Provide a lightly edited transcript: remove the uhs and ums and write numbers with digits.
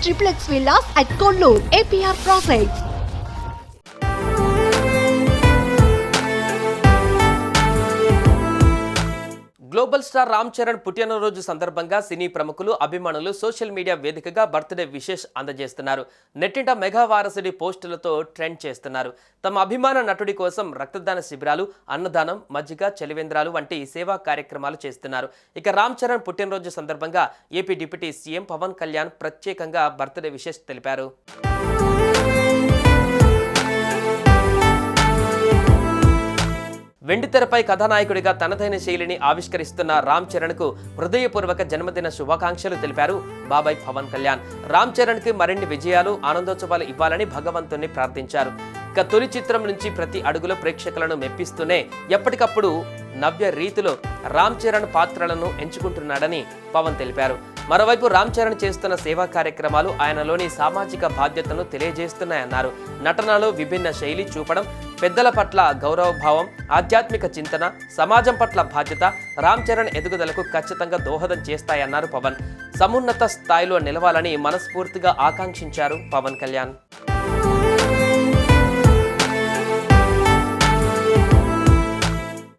triplex villas at Konnur, APR Projects. Global star Ram Charan పుట్టినరోజు సందర్భంగా సినీ ప్రముఖులు అభిమానులు సోషల్ మీడియా వేదికగా బర్త్డే విషెస్ అందజేస్తున్నారు. నెట్టింట మెగా వారసుడి పోస్టులతో ట్రెండ్ చేస్తున్నారు. తమ అభిమాన నటుడి కోసం రక్తదాన శిబిరాలు, అన్నదానం, మజ్జిగ, చలివేంద్రాలు వంటి సేవా కార్యక్రమాలు చేస్తున్నారు. ఇక రామ్ చరణ్ పుట్టినరోజు సందర్భంగా AP deputy CM Pawan Kalyan ప్రత్యేకంగా బర్త్డే విషెస్ తెలిపారు. వెండితెరపై కథానాయకుడిగా తనదైన శైలిని ఆవిష్కరిస్తున్న రామ్ చరణ్ కు హృదయపూర్వక జన్మదిన శుభాకాంక్షలు తెలిపారు బాబాయ్ పవన్ కళ్యాణ్. రామ్ చరణ్ కి మరిన్ని విజయాలు, ఆనందోత్సవాలు ఇవ్వాలని భగవంతుణ్ణి ప్రార్థించారు. ఇక తొలి చిత్రం నుంచి ప్రతి అడుగులో ప్రేక్షకులను మెప్పిస్తూనే ఎప్పటికప్పుడు నవ్య రీతిలో రామ్ చరణ్ పాత్రలను ఎంచుకుంటున్నాడని పవన్ తెలిపారు. మరోవైపు రామ్ చరణ్ చేస్తున్న సేవా కార్యక్రమాలు ఆయనలోని సామాజిక బాధ్యతను తెలియజేస్తున్నాయన్నారు. నటనలో విభిన్న శైలి చూపడం, పెద్దల పట్ల గౌరవభావం, ఆధ్యాత్మిక చింతన, సమాజం పట్ల బాధ్యత రామ్ చరణ్ ఎదుగుదలకు ఖచ్చితంగా దోహదం చేస్తాయన్నారు పవన్. సమున్నత స్థాయిలో నిలవాలని మనస్ఫూర్తిగా ఆకాంక్షించారు పవన్ కళ్యాణ్.